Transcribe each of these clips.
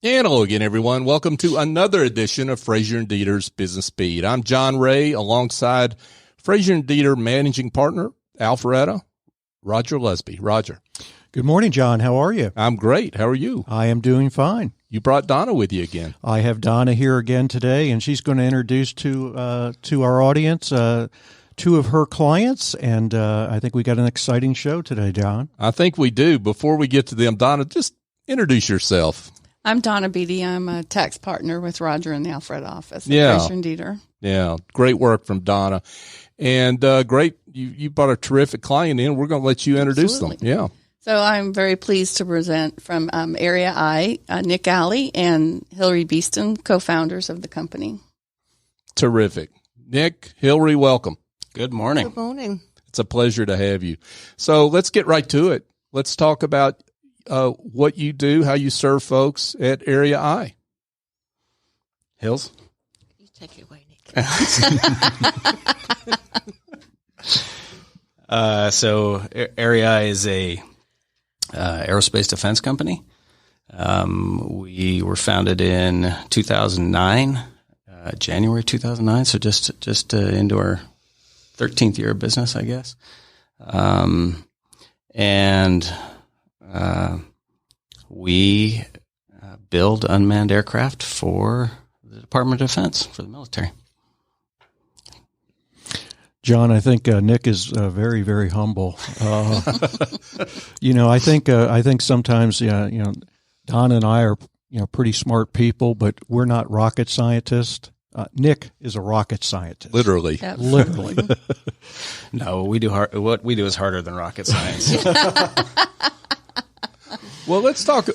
And hello again, everyone. Welcome to another edition of Frazier and Deeter's Business Speed. I'm John Ray, alongside Frazier and Deeter managing partner, Alpharetta, Roger Lusby. Roger. Good morning, John. How are you? I'm great. How are you? I am doing fine. You brought Donna with you again. I have Donna here again today, and she's going to introduce to our audience two of her clients, and I think we got an exciting show today, John. I think we do. Before we get to them, Donna, just introduce yourself. I'm Donna Beatty. I'm a tax partner with Roger in the Alpharetta office at Frazier and Deeter. Yeah, great work from Donna. And great, you brought a terrific client in. We're going to let you introduce them. Yeah. So I'm very pleased to present from Area I, Nick Alley and Hilary Beeston, co-founders of the company. Terrific. Nick, Hilary, welcome. Good morning. Good morning. It's a pleasure to have you. So let's get right to it. Let's talk about what you do, how you serve folks at Area I. Hills? You take it away, Nick. So Area I is a aerospace defense company. We were founded in 2009, January 2009, so just into our 13th year of business, I guess. We build unmanned aircraft for the Department of Defense, for the military. John, I think Nick is very, very humble. I think sometimes, Don and I are, pretty smart people, but we're not rocket scientists. Nick is a rocket scientist. Literally. Yep. Literally. No, what we do is harder than rocket science. Well, let's talk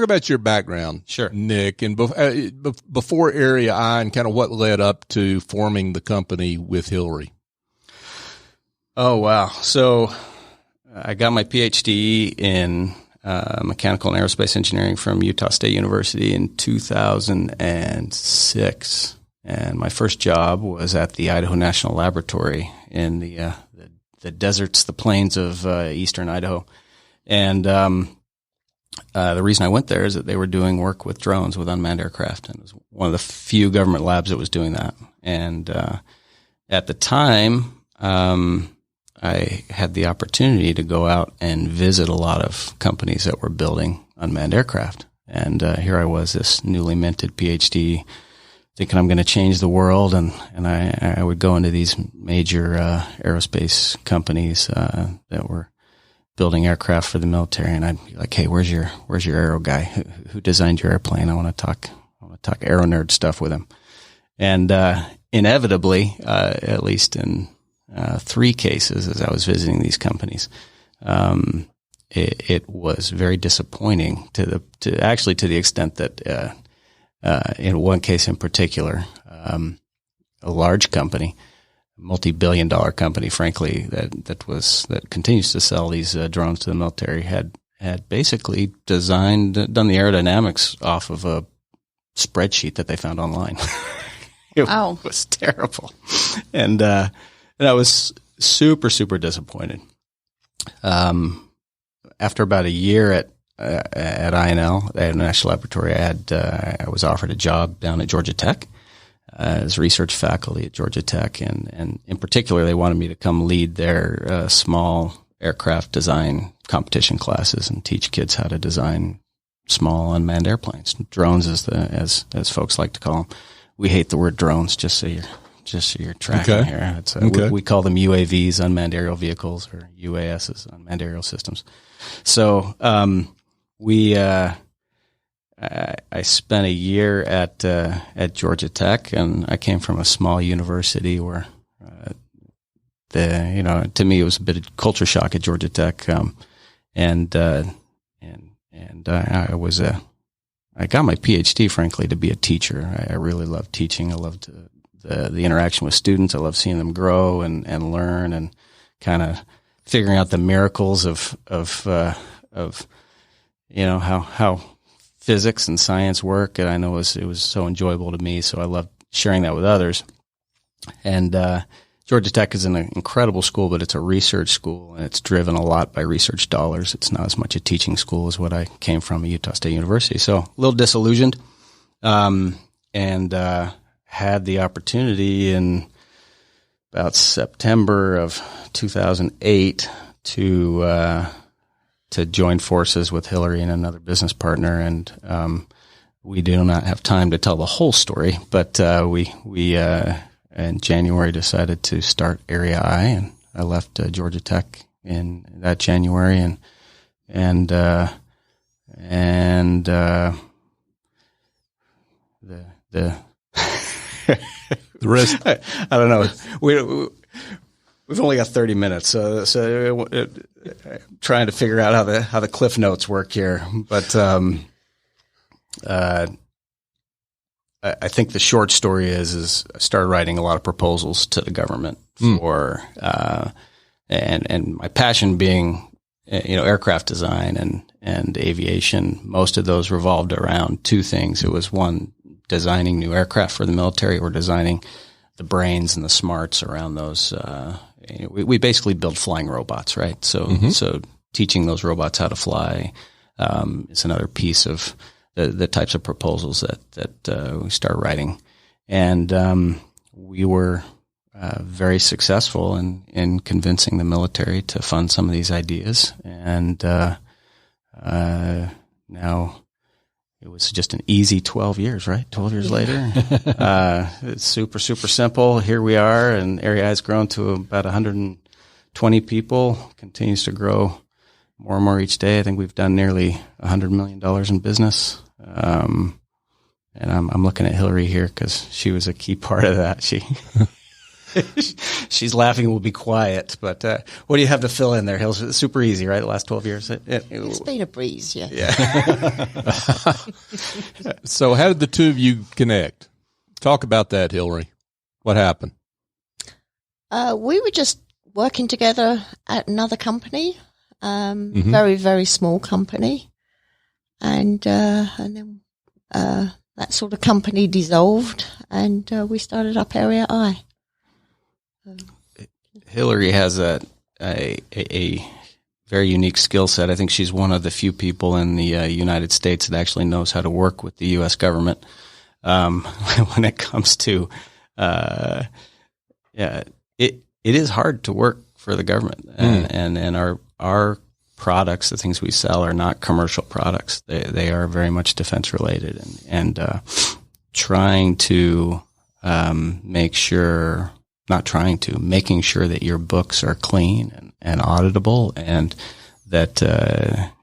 about your background, Sure, Nick, and before Area I, and kind of what led up to forming the company with Hilary. Oh, wow. So I got my PhD in mechanical and aerospace engineering from Utah State University in 2006. And my first job was at the Idaho National Laboratory in the deserts, the plains of eastern Idaho. And the reason I went there is that they were doing work with drones, with unmanned aircraft. And it was one of the few government labs that was doing that. And at the time, I had the opportunity to go out and visit a lot of companies that were building unmanned aircraft. And here I was, this newly minted PhD, thinking I'm going to change the world. And I would go into these major aerospace companies that were building aircraft for the military, and I'd be like, "Hey, where's your aero guy? Who designed your airplane? I want to talk aero nerd stuff with him." And inevitably, at least in 3 cases, as I was visiting these companies, it was very disappointing to the extent that in one case in particular, a large company, multi-billion-dollar company, frankly, that continues to sell these drones to the military, had basically done the aerodynamics off of a spreadsheet that they found online. It was terrible, and I was super, super disappointed. After about a year at INL, at National Laboratory, I was offered a job down at Georgia Tech as research faculty at Georgia Tech, and in particular, they wanted me to come lead their small aircraft design competition classes and teach kids how to design small unmanned airplanes, drones, as folks like to call them. We hate the word drones, just so you're tracking here. We call them UAVs, unmanned aerial vehicles, or UASs, unmanned aerial systems. So I spent a year at Georgia Tech, and I came from a small university where to me it was a bit of culture shock at Georgia Tech, and I got my PhD, frankly, to be a teacher. I really loved teaching. I loved the interaction with students. I loved seeing them grow and learn, and kind of figuring out the miracles of how physics and science work. And I know it was so enjoyable to me, so I loved sharing that with others. And Georgia Tech is an incredible school, but it's a research school, and it's driven a lot by research dollars. It's not as much a teaching school as what I came from at Utah State University. So a little disillusioned, and had the opportunity in about September of 2008 to join forces with Hilary and another business partner, and we do not have time to tell the whole story, but we in January decided to start Area I, and I left Georgia Tech in that January, and the rest. I don't know. We've only got 30 minutes, so trying to figure out how the cliff notes work here, but I think the short story is I started writing a lot of proposals to the government for, and my passion being, aircraft design and aviation. Most of those revolved around two things. It was one, designing new aircraft for the military, or designing the brains and the smarts around those. We basically build flying robots, right? So teaching those robots how to fly is another piece of the types of proposals that we start writing. And we were very successful in convincing the military to fund some of these ideas. And now it was just an easy 12 years, right? 12 years later. It's super, super simple. Here we are, and Area I has grown to about 120 people, continues to grow more and more each day. I think we've done nearly $100 million in business. And I'm looking at Hilary here because she was a key part of that. She's laughing. We'll be quiet. But what do you have to fill in there, Hills? It's super easy, right? The last 12 years. It's been a breeze, yeah. Yeah. So how did the two of you connect? Talk about that, Hilary. What happened? We were just working together at another company. Very, very small company. And then that sort of company dissolved, and we started up Area I. Hilary has a very unique skill set. I think she's one of the few people in the United States that actually knows how to work with the U.S. government when it comes to it is hard to work for the government, and our products, the things we sell, are not commercial products. They are very much defense related, and making sure that your books are clean and auditable, and that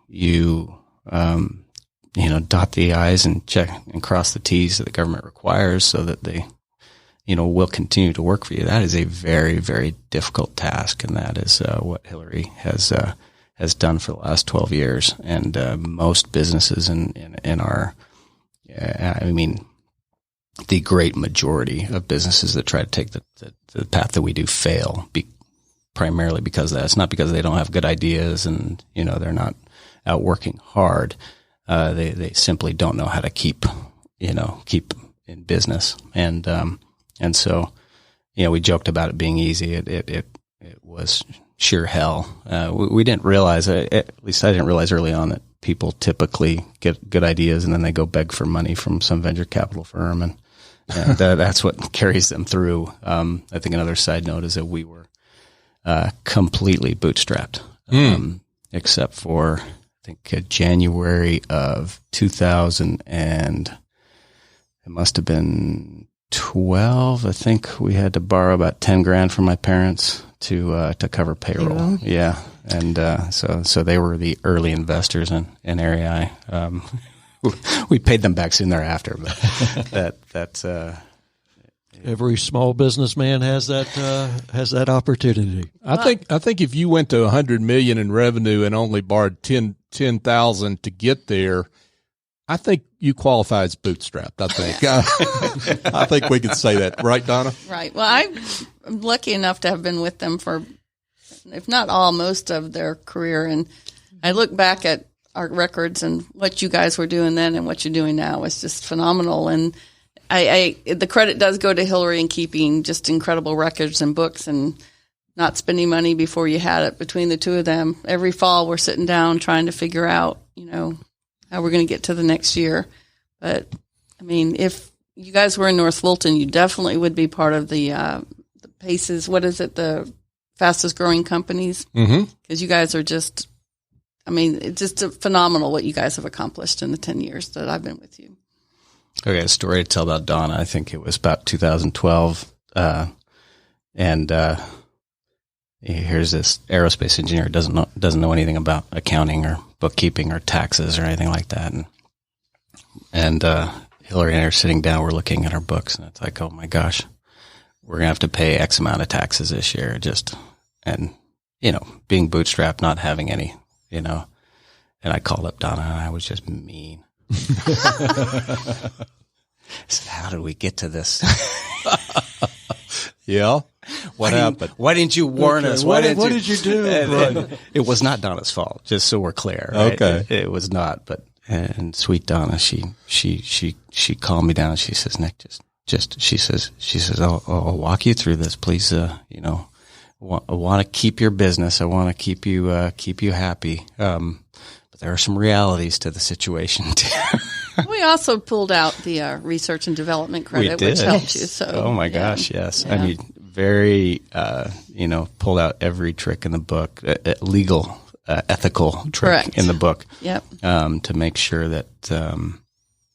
you dot the I's and check and cross the T's that the government requires, so that they will continue to work for you. That is a very, very difficult task, and that is what Hilary has done for the last 12 years. And most businesses in our, the great majority of businesses that try to take the path that we do fail, primarily because of that. It's not because they don't have good ideas and, they're not out working hard. They simply don't know how to keep in business. And so, we joked about it being easy. It was sheer hell. We didn't realize, at least I didn't realize early on, that people typically get good ideas and then they go beg for money from some venture capital firm, and that's what carries them through. I think another side note is that we were completely bootstrapped, except for, I think, January of 2000, and it must have been 12. I think we had to borrow about 10 grand from my parents to cover payroll. Yeah. And so they were the early investors in Area I. We paid them back soon thereafter, but that's every small businessman has that opportunity. I think if you went to $100 million in revenue and only borrowed 10,000 to get there, I think you qualify as bootstrapped. I think I think we could say that, right, Donna? Right. Well, I'm lucky enough to have been with them for, if not all, most of their career, and I look back at our records and what you guys were doing then and what you're doing now is just phenomenal. And the credit does go to Hilary in keeping just incredible records and books and not spending money before you had it. Between the two of them, every fall we're sitting down trying to figure out, how we're going to get to the next year. But I mean, if you guys were in North Fulton, you definitely would be part of the PACES. What is it? The fastest growing companies? Because you guys are just, it's just phenomenal what you guys have accomplished in the 10 years that I've been with you. I got a story to tell about Donna. I think it was about 2012. And here's this aerospace engineer doesn't know anything about accounting or bookkeeping or taxes or anything like that. And Hilary and I are sitting down, we're looking at our books, and it's like, oh my gosh, we're going to have to pay X amount of taxes this year. And being bootstrapped, not having any, and I called up Donna and I was just mean. I said, how did we get to this? Yeah. What happened? Why didn't you warn us? What did you do? And it was not Donna's fault, just so we're clear. Right? Okay. It was not, and sweet Donna, she called me down and she says, Nick, she says, I'll walk you through this, please. I want to keep your business. I want to keep you happy. But there are some realities to the situation too. We also pulled out the research and development credit, which helped you. So, oh my gosh, yes. Yeah. I mean, very, pulled out every trick in the book, legal, ethical trick Correct. in the book. Yep. To make sure that,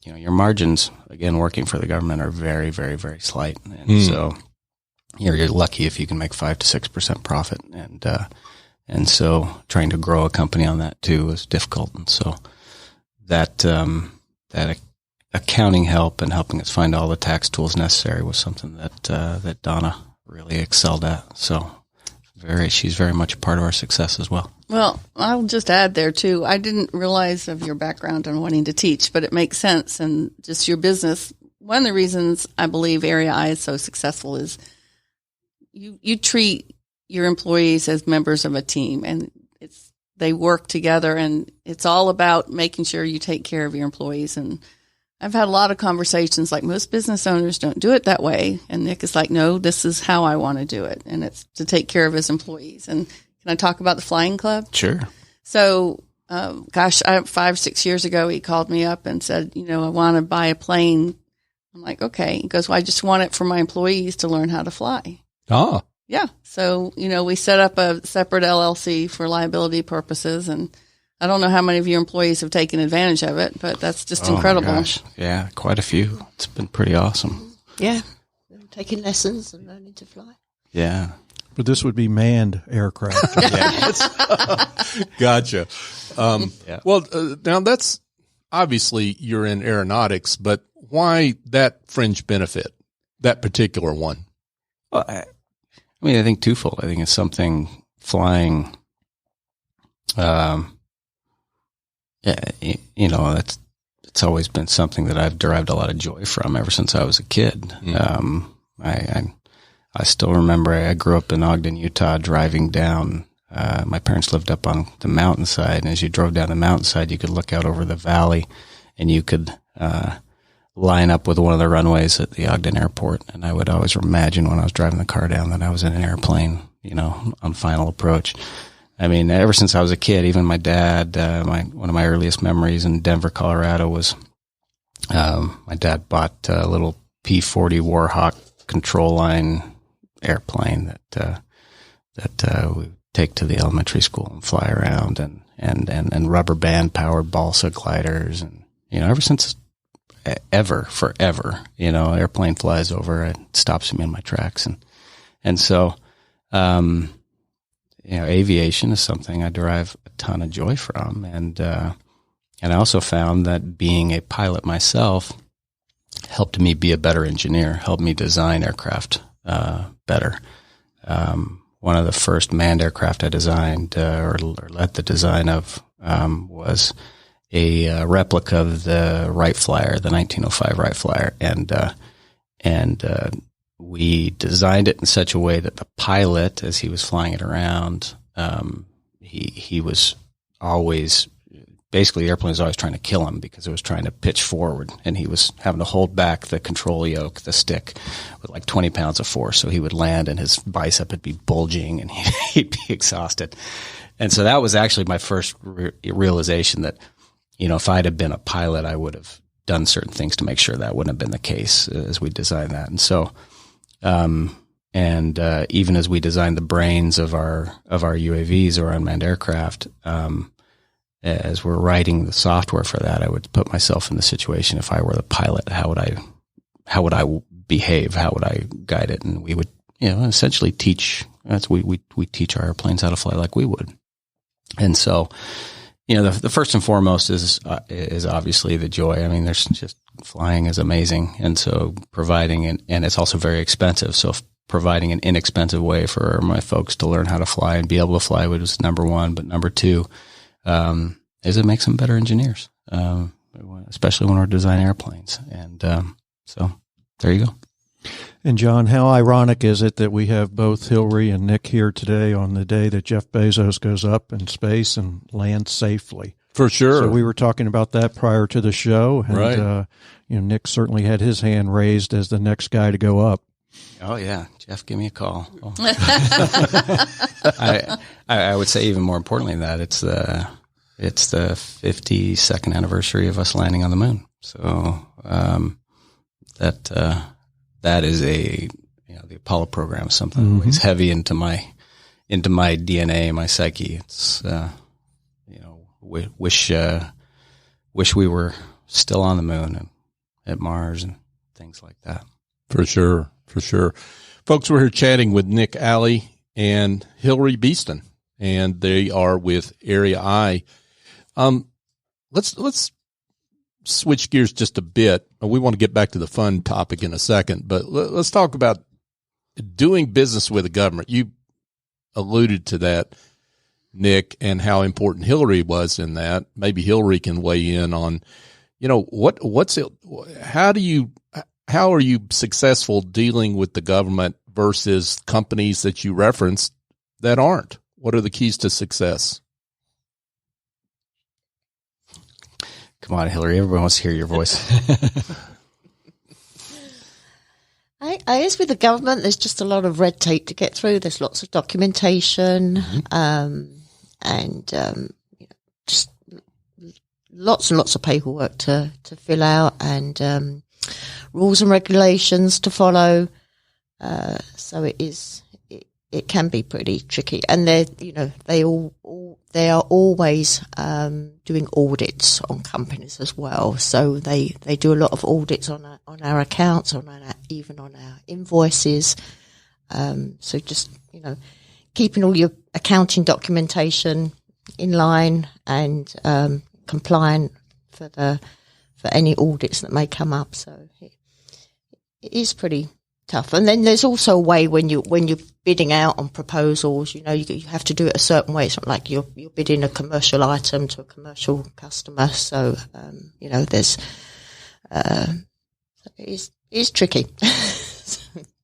your margins, again, working for the government are very, very, very slight. And so you're lucky if you can make 5 to 6% profit. And so trying to grow a company on that too is difficult. And so that accounting help and helping us find all the tax tools necessary was something that Donna really excelled at. So she's very much a part of our success as well. Well, I'll just add there too. I didn't realize of your background on wanting to teach, but it makes sense. And just your business. One of the reasons I believe Area I is so successful is you treat your employees as members of a team, and they work together, and it's all about making sure you take care of your employees. And I've had a lot of conversations like most business owners don't do it that way. And Nick is like, no, this is how I want to do it. And it's to take care of his employees. And can I talk about the flying club? Sure. So, 5-6 years ago, he called me up and said, I want to buy a plane. I'm like, okay. He goes, well, I just want it for my employees to learn how to fly. Ah. Yeah. So, we set up a separate LLC for liability purposes, and I don't know how many of your employees have taken advantage of it, but that's just incredible. My gosh. Yeah, quite a few. It's been pretty awesome. Yeah. Taking lessons and learning to fly. Yeah. But this would be manned aircraft. Gotcha. Yeah. Well, now that's obviously you're in aeronautics, but why that fringe benefit, that particular one? Well, I think twofold. I think it's something flying, it's always been something that I've derived a lot of joy from ever since I was a kid. I still remember I grew up in Ogden, Utah, driving down. My parents lived up on the mountainside, and as you drove down the mountainside, you could look out over the valley, and you could line up with one of the runways at the Ogden airport. And I would always imagine when I was driving the car down that I was in an airplane, on final approach. I mean, ever since I was a kid, even my dad, one of my earliest memories in Denver, Colorado was, my dad bought a little P-40 Warhawk control line airplane that we take to the elementary school and fly around, and rubber band powered balsa gliders. And, ever since forever, airplane flies over, it stops me in my tracks. And so, aviation is something I derive a ton of joy from. And I also found that being a pilot myself helped me be a better engineer, helped me design aircraft better. One of the first manned aircraft I designed or led the design of was a replica of the Wright Flyer, the 1905 Wright Flyer, and we designed it in such a way that the pilot, as he was flying it around, he was always basically the airplane was always trying to kill him because it was trying to pitch forward, and he was having to hold back the control yoke, the stick, with like 20 pounds of force. So he would land and his bicep would be bulging and he'd be exhausted. And so that was actually my first realization that, if I'd have been a pilot, I would have done certain things to make sure that wouldn't have been the case as we designed that. And so, even as we designed the brains of our UAVs or unmanned aircraft, as we're writing the software for that, I would put myself in the situation if I were the pilot. How would I behave? How would I guide it? And we would, essentially teach. We teach our airplanes how to fly like we would. And so, the first and foremost is obviously the joy. I mean, there's just flying is amazing, and so providing and it's also very expensive. So providing an inexpensive way for my folks to learn how to fly and be able to fly was number one. But number two, is it makes them better engineers, especially when we're designing airplanes. And so there you go. And John, how ironic is it that we have both Hilary and Nick here today on the day that Jeff Bezos goes up in space and lands safely? For sure. So we were talking about that prior to the show. And, right. Nick certainly had his hand raised as the next guy to go up. Oh yeah, Jeff, give me a call. Oh. I would say even more importantly than that, it's the 52nd anniversary of us landing on the moon. So that is the Apollo program is something that weighs heavy into my DNA, my psyche. It's wish we were still on the moon and at Mars and things like that. For sure. Folks, we're here chatting with Nick Alley and Hilary Beeston, and they are with Area I. Let's switch gears just a bit. We want to get back to the fun topic in a second, but let's talk about doing business with the government. You alluded to that, Nick, and how important Hilary was in that. Maybe Hilary can weigh in on, how are you successful dealing with the government versus companies that you referenced that aren't? What are the keys to success? Come on, Hilary. Everyone wants to hear your voice. I guess with the government, there's just a lot of red tape to get through. There's lots of documentation, just lots and lots of paperwork to fill out, and rules and regulations to follow. So it can be pretty tricky, and they are always doing audits on companies as well. So they do a lot of audits on our accounts, even on our invoices. So just keeping all your accounting documentation in line and compliant for any audits that may come up. So it is pretty tough. And then there's also a way when you're bidding out on proposals, you have to do it a certain way. It's not like you're bidding a commercial item to a commercial customer. So, there's, it's tricky.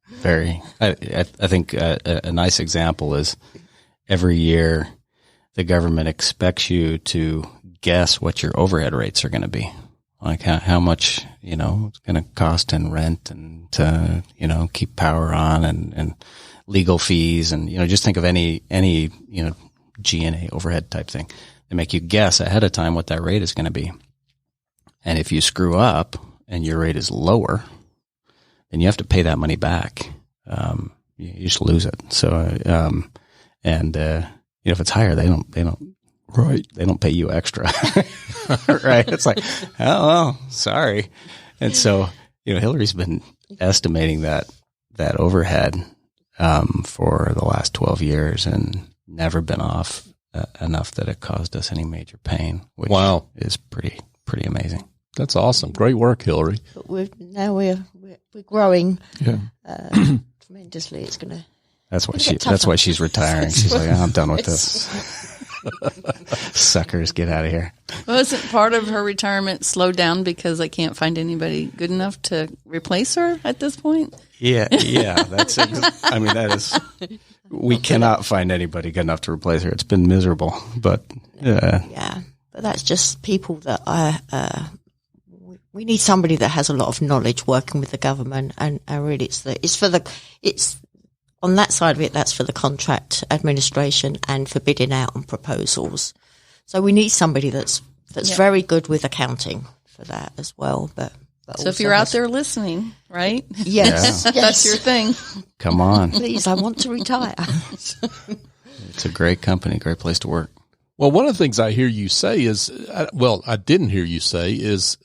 Very. I think a nice example is every year the government expects you to guess what your overhead rates are going to be. Like how much, it's going to cost in rent and to, keep power on and legal fees. And, just think of any, G&A overhead type thing. They make you guess ahead of time what that rate is going to be. And if you screw up and your rate is lower, then you have to pay that money back. You just lose it. So, if it's higher, they don't. Right. They don't pay you extra. Right. It's like, oh, well, sorry. And so, Hilary's been estimating that overhead, for the last 12 years and never been off enough that it caused us any major pain, which is pretty amazing. That's awesome. Great work, Hilary. But we're growing tremendously. It's going to. That's why she's retiring. She's like, I'm done with this. Suckers, get out of here. Wasn't part of her retirement slowed down because I can't find anybody good enough to replace her at this point? Yeah. That is. We cannot find anybody good enough to replace her. It's been miserable, but but but that's just people that we need somebody that has a lot of knowledge working with the government, and really it's on that side of it, that's for the contract administration and for bidding out on proposals. So we need somebody that's very good with accounting for that as well. But so if you're out there listening, right? Yes, Yeah. yes. That's your thing. Come on. Please, I want to retire. It's a great company, great place to work. Well, one of the things I hear you say is, I didn't hear you say is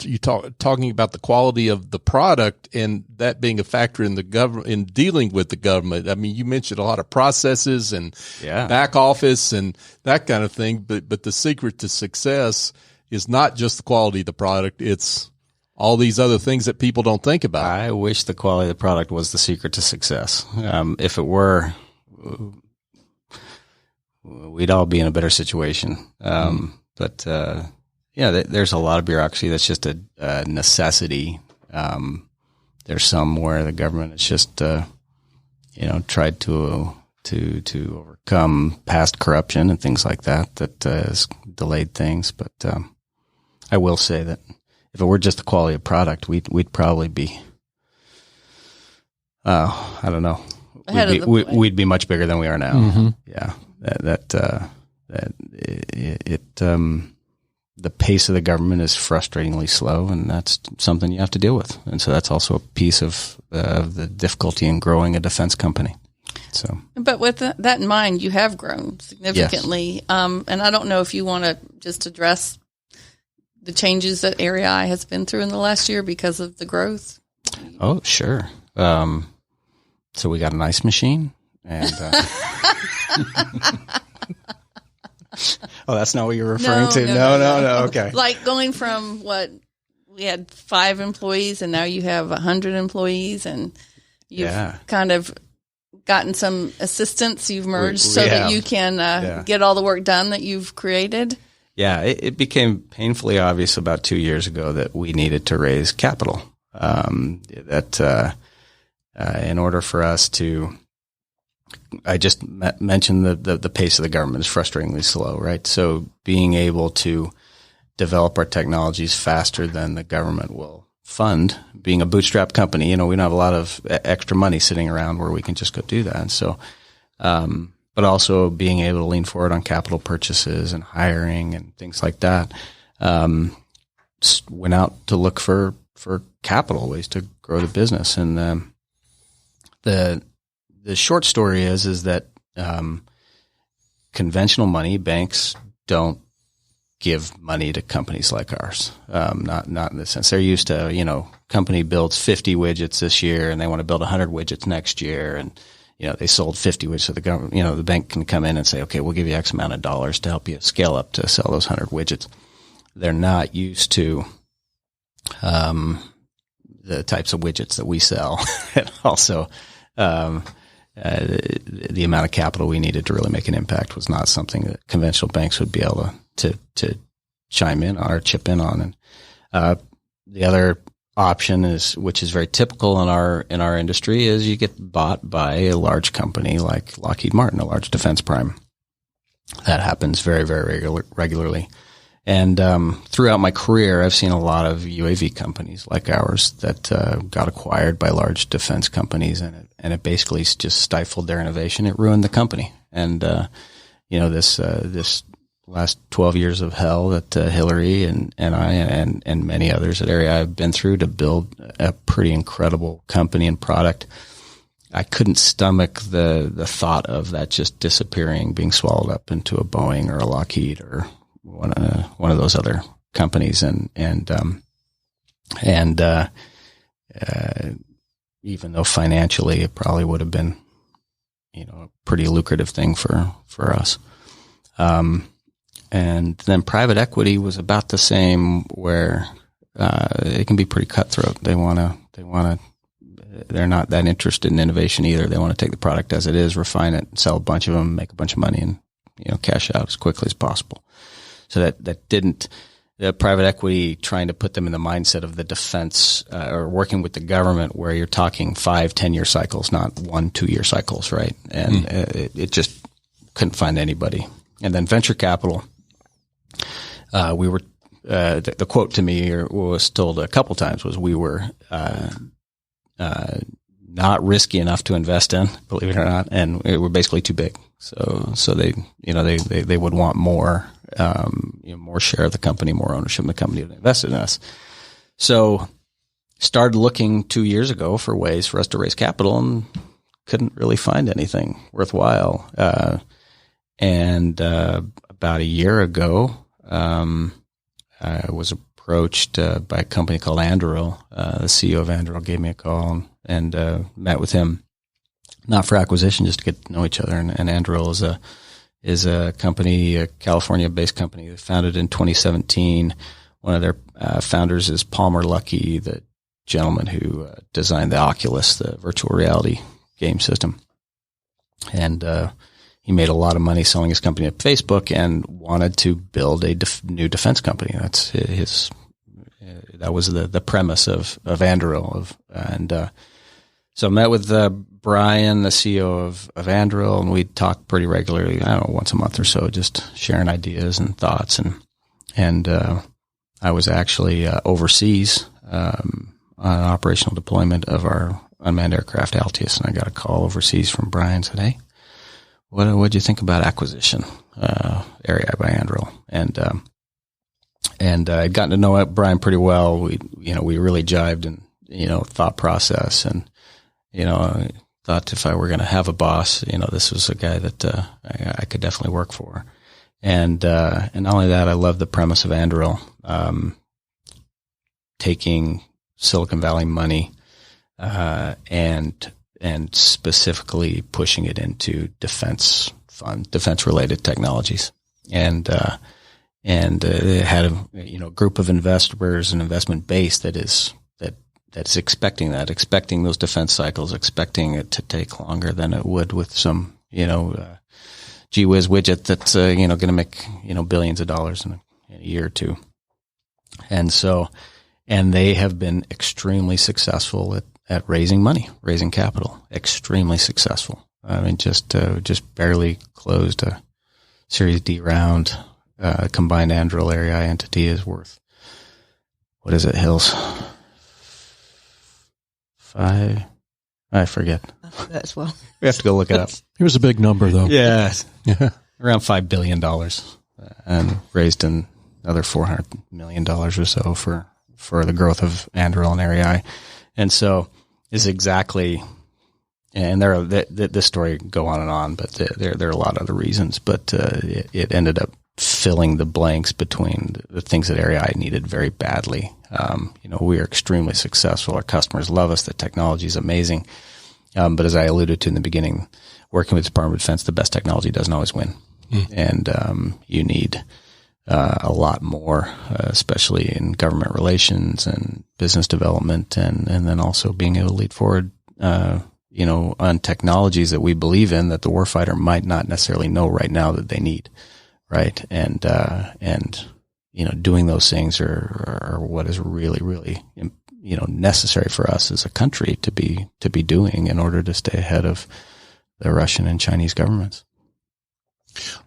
you talking about the quality of the product and that being a factor in the government in dealing with the government. I mean, you mentioned a lot of processes and back office and that kind of thing, but the secret to success is not just the quality of the product. It's all these other things that people don't think about. I wish the quality of the product was the secret to success. If it were, we'd all be in a better situation. But there's a lot of bureaucracy that's just a necessity. There's some where the government has just, tried to overcome past corruption and things like that has delayed things. But I will say that if it were just the quality of product, we'd probably be, I don't know, we'd be much bigger than we are now. Mm-hmm. Yeah, the pace of the government is frustratingly slow, and that's something you have to deal with. And so that's also a piece of the difficulty in growing a defense company. So, but with that in mind, you have grown significantly. Yes. And I don't know if you want to just address the changes that Area I has been through in the last year because of the growth. Oh, sure. So we got an ice machine, and oh, that's not what you're referring to. No. Okay. Like going from we had 5 employees and now you have 100 employees, and you've kind of gotten some assistance. You've merged that you can get all the work done that you've created. Yeah, it became painfully obvious about 2 years ago that we needed to raise capital. In order for us to, I just mentioned the pace of the government is frustratingly slow, right? So being able to develop our technologies faster than the government will fund, being a bootstrap company, we don't have a lot of extra money sitting around where we can just go do that. And so, but also being able to lean forward on capital purchases and hiring and things like that, went out to look for capital, ways to grow the business. And the short story is that conventional money, banks don't give money to companies like ours. Not in the sense they're used to, company builds 50 widgets this year and they want to build 100 widgets next year. And, they sold 50 widgets to the government. The bank can come in and say, okay, we'll give you X amount of dollars to help you scale up to sell those 100 widgets. They're not used to the types of widgets that we sell. And also, the amount of capital we needed to really make an impact was not something that conventional banks would be able to chime in on or chip in on. And the other option which is very typical in our industry, is you get bought by a large company like Lockheed Martin, a large defense prime. That happens very, very regularly. And throughout my career, I've seen a lot of UAV companies like ours that got acquired by large defense companies, and it basically just stifled their innovation. It ruined the company. And this last 12 years of hell that Hillary and I and many others at Area have been through to build a pretty incredible company and product, I couldn't stomach the thought of that just disappearing, being swallowed up into a Boeing or a Lockheed or one of those other companies, and even though financially it probably would have been, a pretty lucrative thing for us. And then private equity was about the same, where it can be pretty cutthroat. They're not that interested in innovation either. They want to take the product as it is, refine it, sell a bunch of them, make a bunch of money, and cash out as quickly as possible. So that didn't, the private equity trying to put them in the mindset of the defense or working with the government, where you're talking 5-10 year cycles, not 1-2 year cycles, right? And it just couldn't find anybody. And then venture capital we were the quote to me, or was told a couple times, was we were not risky enough to invest in, believe it or not, and we were basically too big. So they would want more, more share of the company, more ownership in the company that invested in us. So started looking 2 years ago for ways for us to raise capital and couldn't really find anything worthwhile. And about a year ago, I was approached by a company called Anduril. The CEO of Anduril gave me a call and met with him, not for acquisition, just to get to know each other. And Anduril is a company, a California-based company, founded in 2017. One of their founders is Palmer Luckey, the gentleman who designed the Oculus, the virtual reality game system. And he made a lot of money selling his company at Facebook and wanted to build a new defense company. That's his. That was the premise of Anduril. So I met with Brian, the CEO of Anduril, and we talked pretty regularly. I don't know, once a month or so, just sharing ideas and thoughts. And I was actually overseas on an operational deployment of our unmanned aircraft Altius, and I got a call overseas from Brian. Said, "Hey, what do you think about acquisition area by Anduril?" And I'd gotten to know Brian pretty well. We really jived in thought process, and I thought if I were going to have a boss, this was a guy that I could definitely work for. And not only that, I love the premise of Anduril, taking Silicon Valley money and specifically pushing it into defense related technologies. And it had a group of investors, an investment base that's expecting those defense cycles, expecting it to take longer than it would with some gee whiz widget that's going to make billions of dollars in a year or two. And they have been extremely successful at raising money, raising capital, extremely successful. I mean, just barely closed a Series D round. Combined Anduril area entity is worth, what is it, Hills? 5? I forget. I forget as well. We have to go look it up. It was a big number, though. Yeah. Around $5 billion, and raised another $400 million or so for the growth of Anduril and REI. And so is exactly, and this story go on and on, but there are a lot of other reasons, but it ended up filling the blanks between the things that REI needed very badly. We are extremely successful. Our customers love us. The technology is amazing. But as I alluded to in the beginning, working with the Department of Defense, the best technology doesn't always win. And you need a lot more, especially in government relations and business development, and then also being able to lead forward, on technologies that we believe in that the warfighter might not necessarily know right now that they need, right? And doing those things are what is really, really, necessary for us as a country to be doing in order to stay ahead of the Russian and Chinese governments.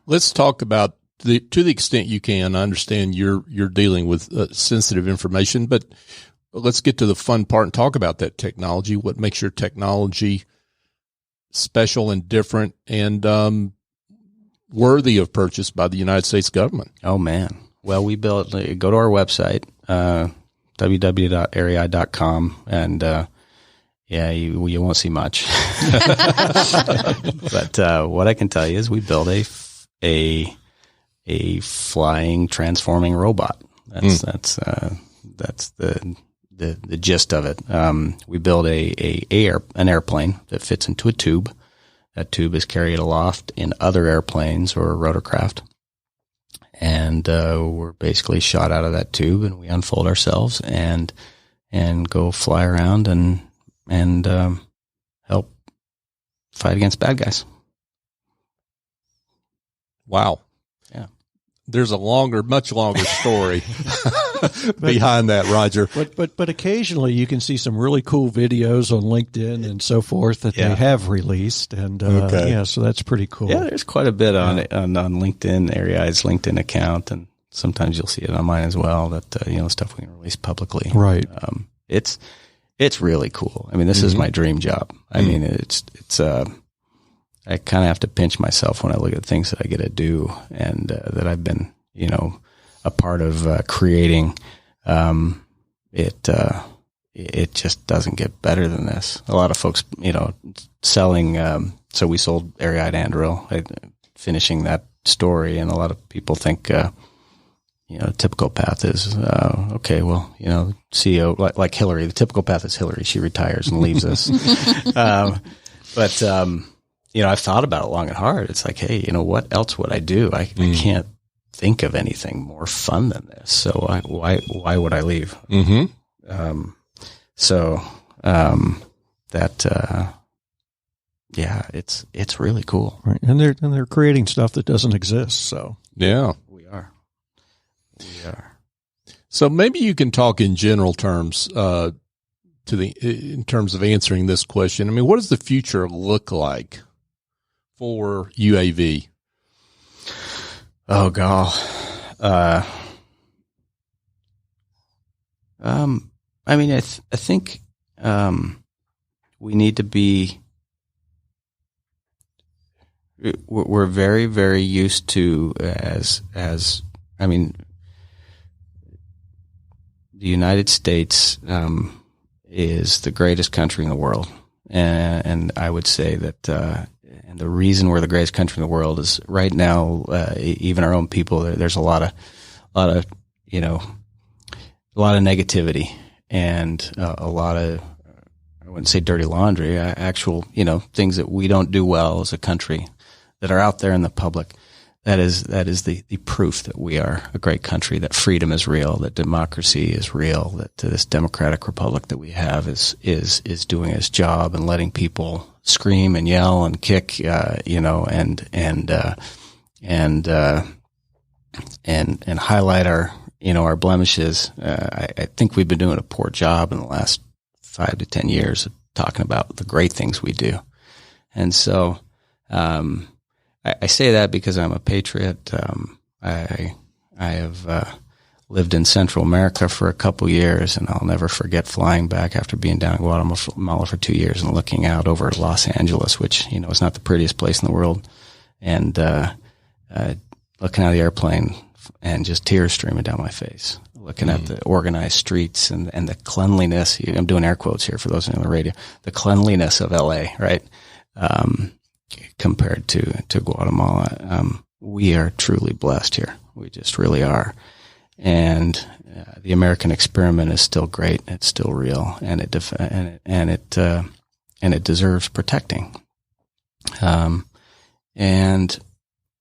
Let's talk about to the extent you can. I understand you're dealing with sensitive information, but let's get to the fun part and talk about that technology. What makes your technology special and different and worthy of purchase by the United States government? Oh man. Well, we go to our website, www.rei.com, and you won't see much. But what I can tell you is we built a flying, transforming robot. That's the gist of it. We build an airplane that fits into a tube. That tube is carried aloft in other airplanes or rotorcraft. And we're basically shot out of that tube, and we unfold ourselves and go fly around and help fight against bad guys. Wow. Yeah. There's a much longer story behind that, Roger. But occasionally you can see some really cool videos on LinkedIn and so forth that they have released, and so that's pretty cool. Yeah, there's quite a bit on LinkedIn, REI's LinkedIn account, and sometimes you'll see it on mine as well, that, stuff we can release publicly. Right. It's really cool. I mean, this is my dream job. I mean, it's I kind of have to pinch myself when I look at things that I get to do and that I've been, a part of creating. It just doesn't get better than this. A lot of folks, selling. So we sold Area and Drill, finishing that story, and a lot of people think, typical path is okay. Well, CEO like Hillary. The typical path is Hillary. She retires and leaves us. But I've thought about it long and hard. It's like, hey, what else would I do? I can't think of anything more fun than this. So why would I leave? Mm-hmm. It's really cool. Right. And they're creating stuff that doesn't exist. So yeah, we are. So maybe you can talk in general terms, in terms of answering this question. I mean, what does the future look like for UAV? Oh God. I mean, I think we need to be. We're very, very used to I mean, the United States is the greatest country in the world, and I would say that. And the reason we're the greatest country in the world is right now, even our own people, there's a lot of negativity and a lot of, I wouldn't say dirty laundry, actual, things that we don't do well as a country that are out there in the public. That is the proof that we are a great country, that freedom is real, that democracy is real, that this democratic republic that we have is doing its job and letting people scream and yell and kick, and highlight our blemishes. I think we've been doing a poor job in the last 5 to 10 years of talking about the great things we do. And so, I say that because I'm a patriot. I have lived in Central America for a couple years, and I'll never forget flying back after being down in Guatemala for 2 years and looking out over Los Angeles, which is not the prettiest place in the world, and looking out of the airplane and just tears streaming down my face, looking at the organized streets and the cleanliness. I'm doing air quotes here for those on the radio. The cleanliness of LA, right? Compared to Guatemala, we are truly blessed here. We just really are. And the American experiment is still great. It's still real, and it deserves protecting. And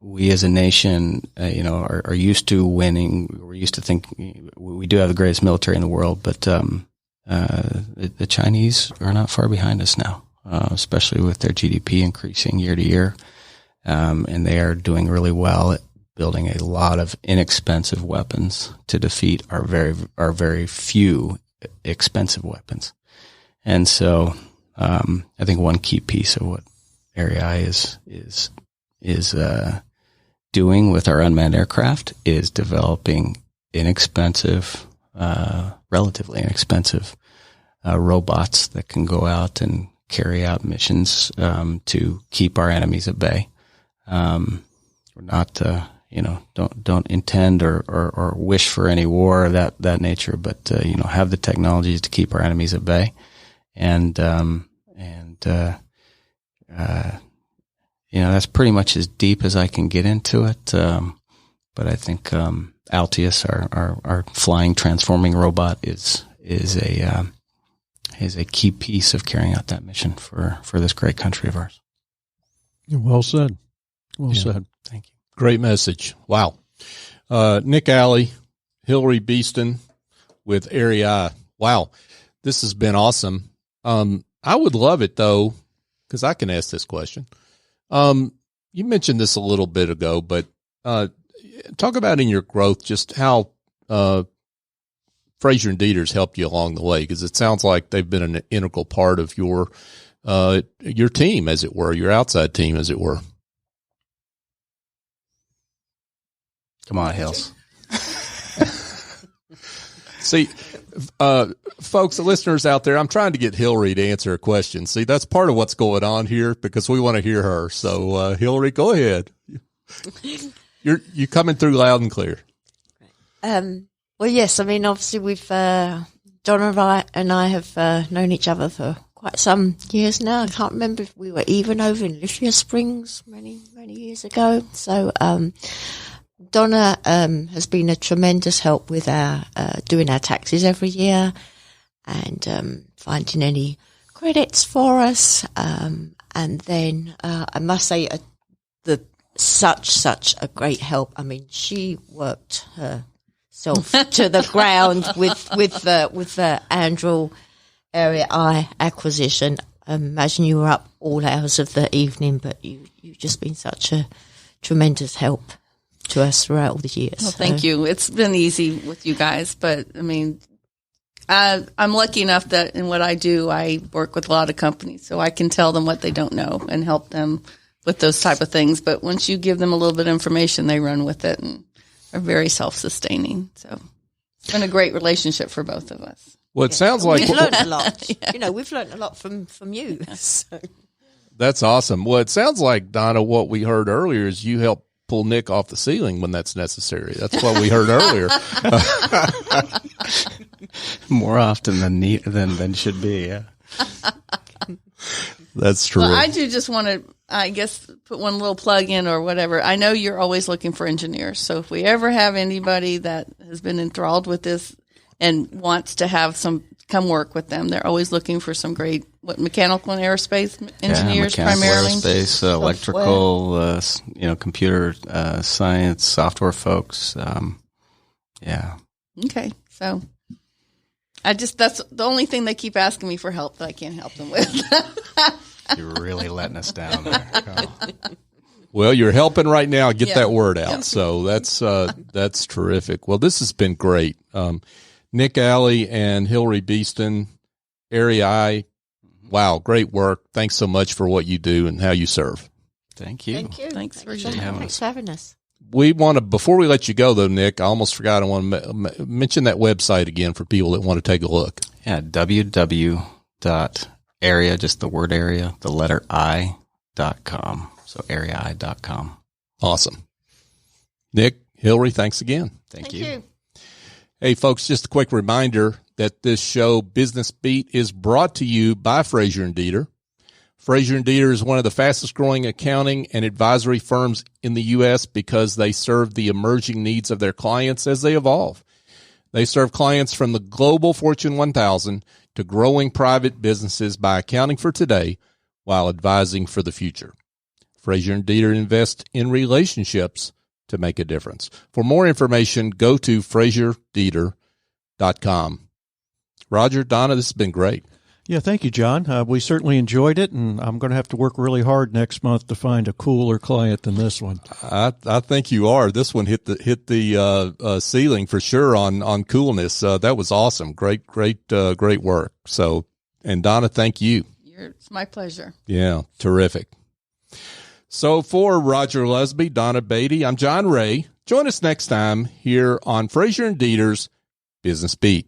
we as a nation, are used to winning. We're used to think we do have the greatest military in the world, but the Chinese are not far behind us now. Especially with their GDP increasing year to year. And they are doing really well at building a lot of inexpensive weapons to defeat our very few expensive weapons. And so, I think one key piece of what Area I is doing with our unmanned aircraft is developing relatively inexpensive, robots that can go out and carry out missions to keep our enemies at bay. We're not, don't intend or wish for any war of that nature, but have the technologies to keep our enemies at bay, and that's pretty much as deep as I can get into it. But I think Altius, our flying transforming robot, is a key piece of carrying out that mission for this great country of ours. Well said. Well said. Thank you. Great message. Wow. Nick Alley, Hilary Beeston with Area. Wow. This has been awesome. I would love it though, because I can ask this question. You mentioned this a little bit ago, but talk about in your growth just how Frazier and Deeter's helped you along the way, because it sounds like they've been an integral part of your team, as it were, your outside team, as it were. Come on, Hills. See, folks, the listeners out there, I'm trying to get Hilary to answer a question. See, that's part of what's going on here because we want to hear her. So, Hilary, go ahead. You're coming through loud and clear. Well, yes. I mean, obviously, we've Donna and I have known each other for quite some years now. I can't remember if we were even over in Lithia Springs many years ago. So, Donna has been a tremendous help with our doing our taxes every year and finding any credits for us. And then I must say, such a great help. I mean, she worked herself to the ground with the Andrew Area I acquisition. Imagine you were up all hours of the evening, but you've just been such a tremendous help to us throughout all the years. Well, thank you. It's been easy with you guys, but I mean, I'm lucky enough that in what I do, I work with a lot of companies, so I can tell them what they don't know and help them with those type of things. But once you give them a little bit of information, they run with it and are very self-sustaining. So it's been a great relationship for both of us. Well, it sounds like we've learned a lot. Yeah. We've learned a lot from you. So. That's awesome. Well, it sounds like, Donna, what we heard earlier is you help pull Nick off the ceiling when that's necessary. That's what we heard earlier. More often than should be. Yeah. That's true. Well, I do just want to, I guess, put one little plug in or whatever. I know you're always looking for engineers. So if we ever have anybody that has been enthralled with this and wants to have some come work with them, they're always looking for some great mechanical and aerospace engineers, primarily. Aerospace, electrical, computer science, software folks. Yeah. Okay, so that's the only thing they keep asking me for help that I can't help them with. You're really letting us down there. Well, you're helping right now get that word out. So that's terrific. Well, this has been great. Nick Alley and Hilary Beeston, Area I. Wow, great work. Thanks so much for what you do and how you serve. Thank you. Thank you. Thanks for having us. We want to, before we let you go though, Nick, I almost forgot. I want to mention that website again for people that want to take a look. Yeah, www.area, just the word area, the letter I.com. So areai.com. Awesome. Nick, Hilary, thanks again. Thank you. Hey, folks, just a quick reminder that this show, Business Beat, is brought to you by Frazier and Deeter. Frazier and Deeter is one of the fastest growing accounting and advisory firms in the U.S. because they serve the emerging needs of their clients as they evolve. They serve clients from the global Fortune 1000 to growing private businesses by accounting for today while advising for the future. Frazier and Deeter invest in relationships to make a difference. For more information, go to FrazierDeeter.com. Roger, Donna, this has been great. Yeah, thank you, John. We certainly enjoyed it, and I'm going to have to work really hard next month to find a cooler client than this one. I think you are. This one hit the ceiling for sure on coolness. That was awesome. Great work. So, and Donna, thank you. It's my pleasure. Yeah, terrific. So for Roger Lusby, Donna Beatty, I'm John Ray. Join us next time here on Frazier and Deeter's Business Beat.